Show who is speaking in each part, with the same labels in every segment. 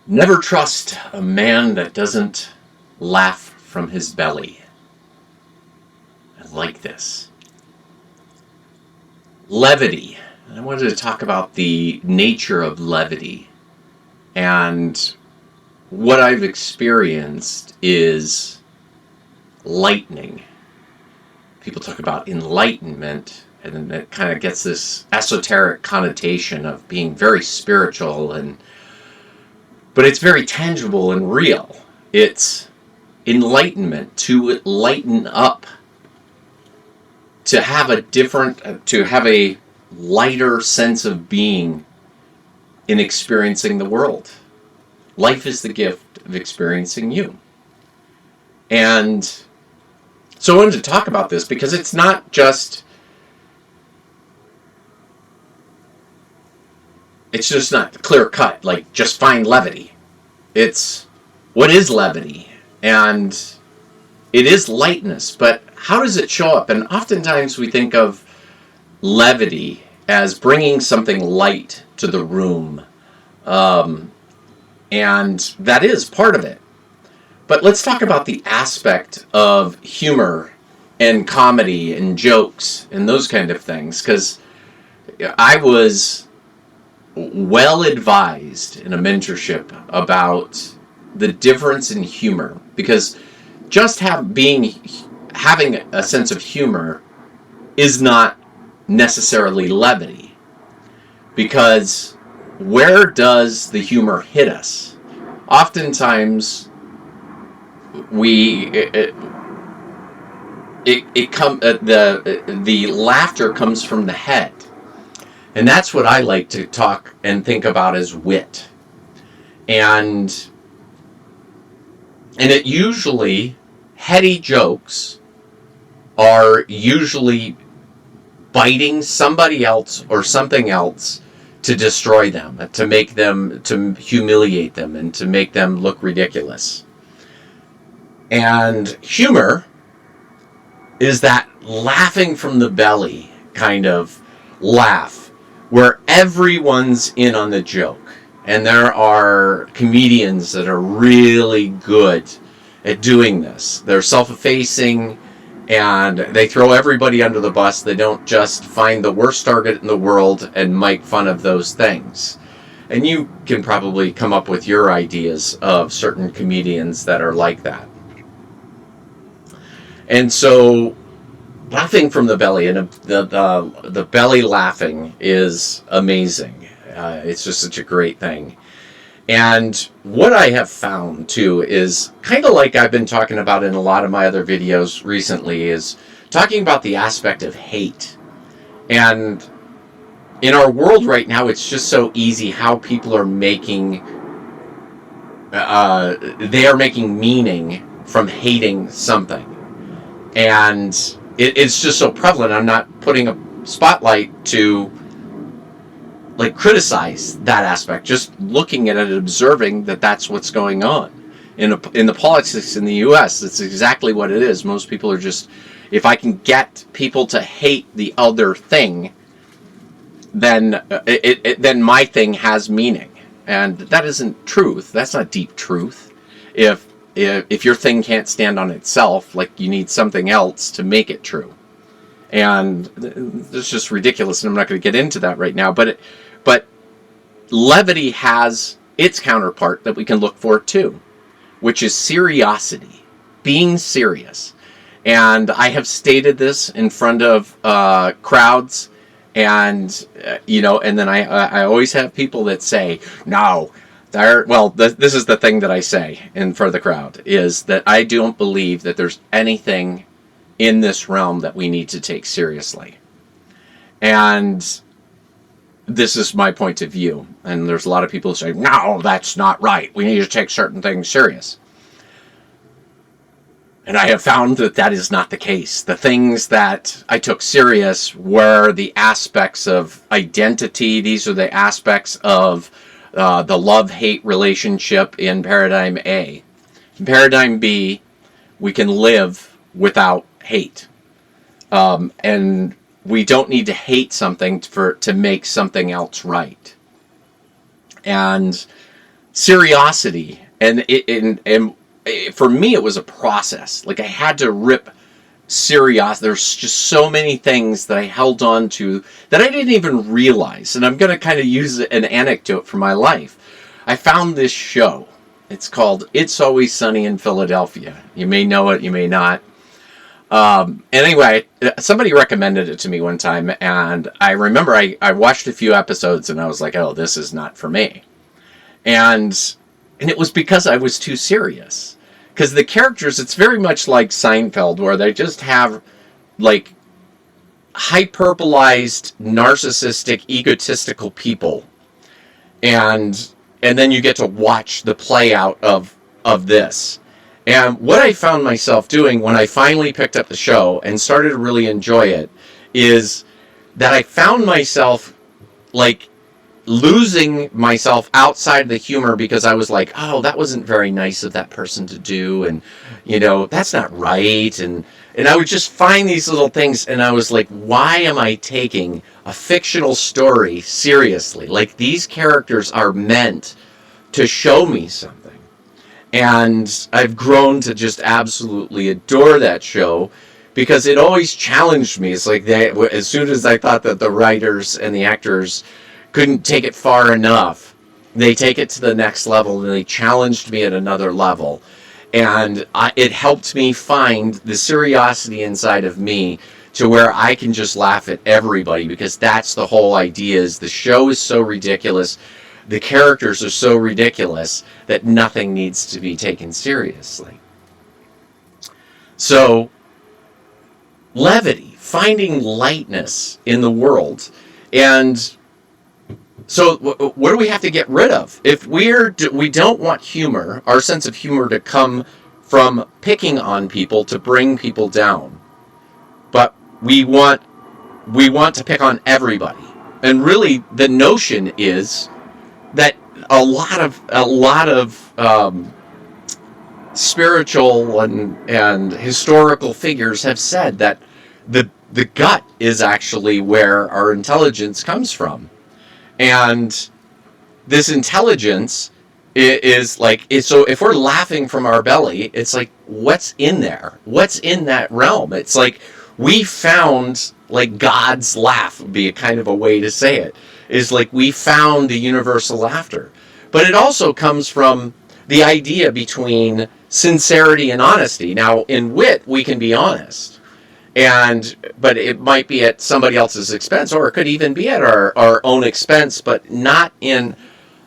Speaker 1: Never trust a man that doesn't laugh from his belly. I like this. Levity. I wanted to talk about the nature of levity. And what I've experienced is lightning. People talk about enlightenment, and then it kind of gets this esoteric connotation of being very spiritual, but it's very tangible and real. It's enlightenment, to lighten up, to have a lighter sense of being in experiencing the world. Life is the gift of experiencing you. And so I wanted to talk about this because it's not just not clear cut, like just find levity. It's what is levity? And it is lightness, but how does it show up? And oftentimes we think of levity as bringing something light to the room. And that is part of it. But let's talk about the aspect of humor and comedy and jokes and those kind of things, because I was well advised in a mentorship about the difference in humor, because just having a sense of humor is not necessarily levity, because where does the humor hit us? Oftentimes the laughter comes from the head. And that's what I like to talk and think about as wit. And it usually, heady jokes are usually biting somebody else or something else to destroy them, to humiliate them, and to make them look ridiculous. And humor is that laughing from the belly kind of laugh, where everyone's in on the joke. And there are comedians that are really good at doing this. They're self-effacing, and they throw everybody under the bus. They don't just find the worst target in the world and make fun of those things. And you can probably come up with your ideas of certain comedians that are like that. And so laughing from the belly, and the belly laughing is amazing. It's just such a great thing. And what I have found too is kind of like I've been talking about in a lot of my other videos recently, is talking about the aspect of hate. And in our world right now, it's just so easy how people are making meaning from hating something. And it's just so prevalent. I'm not putting a spotlight to criticize that aspect, just looking at it and observing that that's what's going on in the politics in the US. It's exactly what it is. Most people are just, if I can get people to hate the other thing, then then my thing has meaning. And that isn't truth. That's not deep truth. If your thing can't stand on itself, you need something else to make it true. And it's just ridiculous, and I'm not going to get into that right now. But levity has its counterpart that we can look for too, which is seriosity, being serious. And I have stated this in front of crowds, and and then I always have people that say, "No, this is the thing that I say in front of the crowd, is that I don't believe that there's anything in this realm that we need to take seriously." And this is my point of view. And there's a lot of people who say, "No, that's not right. We need to take certain things serious." And I have found that that is not the case. The things that I took serious were the aspects of identity. These are the aspects of the love-hate relationship in Paradigm A. In Paradigm B, we can live without hate. And we don't need to hate something to make something else right. And seriosity. And for me, it was a process. Like, I had to rip serious. There's just so many things that I held on to that I didn't even realize. And I'm going to kind of use an anecdote from my life. I found this show. It's called It's Always Sunny in Philadelphia. You may know it, you may not. Anyway, somebody recommended it to me one time, and I remember I watched a few episodes, and I was like, oh, this is not for me. And it was because I was too serious. Because the characters, it's very much like Seinfeld, where they just have, like, hyperbolized, narcissistic, egotistical people. And then you get to watch the play out of this. And what I found myself doing when I finally picked up the show and started to really enjoy it is that I found myself, like, losing myself outside the humor, because I was like, oh, that wasn't very nice of that person to do, and, you know, that's not right, and I would just find these little things, and I was like, why am I taking a fictional story seriously? Like, these characters are meant to show me something. And I've grown to just absolutely adore that show, because it always challenged me. It's like, as soon as I thought that the writers and the actors couldn't take it far enough, they take it to the next level, and they challenged me at another level. And it helped me find the curiosity inside of me to where I can just laugh at everybody, because that's the whole idea. Is the show is so ridiculous, the characters are so ridiculous, that nothing needs to be taken seriously. So, levity, finding lightness in the world. And so what do we have to get rid of? If we don't want humor, our sense of humor, to come from picking on people to bring people down, but we want to pick on everybody. And really, the notion is that a lot of spiritual and historical figures have said that the gut is actually where our intelligence comes from. And this intelligence is like, so if we're laughing from our belly, it's like, what's in there? What's in that realm? It's like, we found, like, God's laugh would be a kind of a way to say it. Is like, we found the universal laughter. But it also comes from the idea between sincerity and honesty. Now, in wit, we can be honest. But it might be at somebody else's expense, or it could even be at our own expense, but not in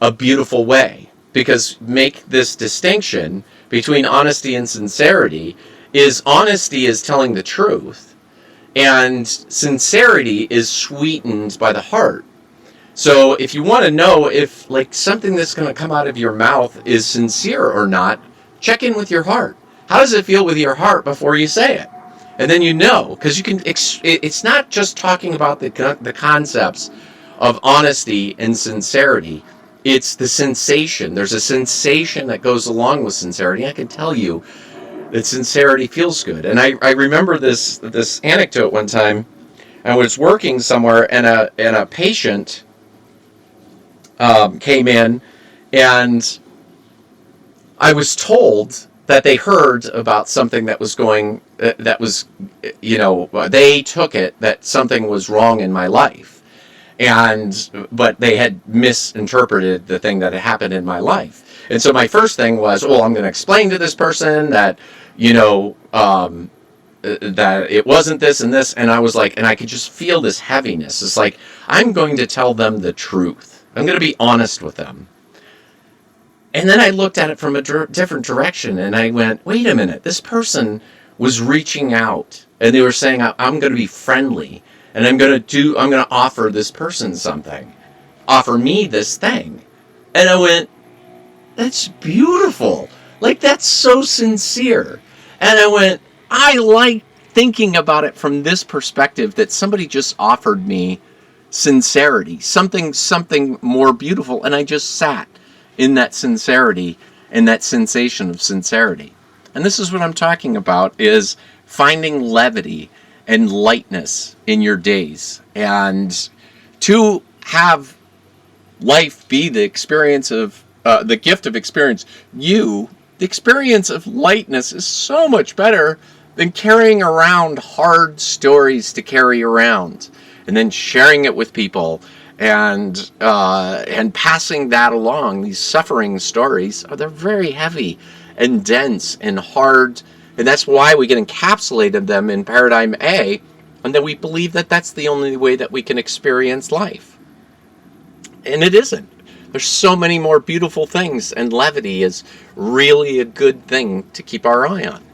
Speaker 1: a beautiful way. Because make this distinction between honesty and sincerity is, honesty is telling the truth, and sincerity is sweetened by the heart. So if you want to know if, like, something that's going to come out of your mouth is sincere or not, check in with your heart. How does it feel with your heart before you say it? And then you know, because you can. It's not just talking about the concepts of honesty and sincerity. It's the sensation. There's a sensation that goes along with sincerity. I can tell you that sincerity feels good. And I remember this anecdote one time. I was working somewhere, and a patient came in, and I was told that they heard about something that was they took it that something was wrong in my life, but they had misinterpreted the thing that had happened in my life. And so my first thing was, well, I'm going to explain to this person that, that it wasn't this and this. And I was like, and I could just feel this heaviness. It's like, I'm going to tell them the truth. I'm going to be honest with them. And then I looked at it from a different direction, and I went, wait a minute, this person was reaching out, and they were saying, I'm going to be friendly, and I'm going to offer this person something. Offer me this thing. And I went, that's beautiful. Like, that's so sincere. And I went, I like thinking about it from this perspective, that somebody just offered me sincerity, something more beautiful, and I just sat in that sincerity and that sensation of sincerity. And this is what I'm talking about, is finding levity and lightness in your days, and to have life be the experience of
Speaker 2: the gift of experience, the experience of lightness is so much better than carrying around hard stories to carry around and then sharing it with people and passing that along. These suffering stories, they're very heavy and dense and hard, and that's why we get encapsulated them in paradigm A, and then we believe that that's the only way that we can experience life. And it isn't. There's so many more beautiful things, and levity is really a good thing to keep our eye on.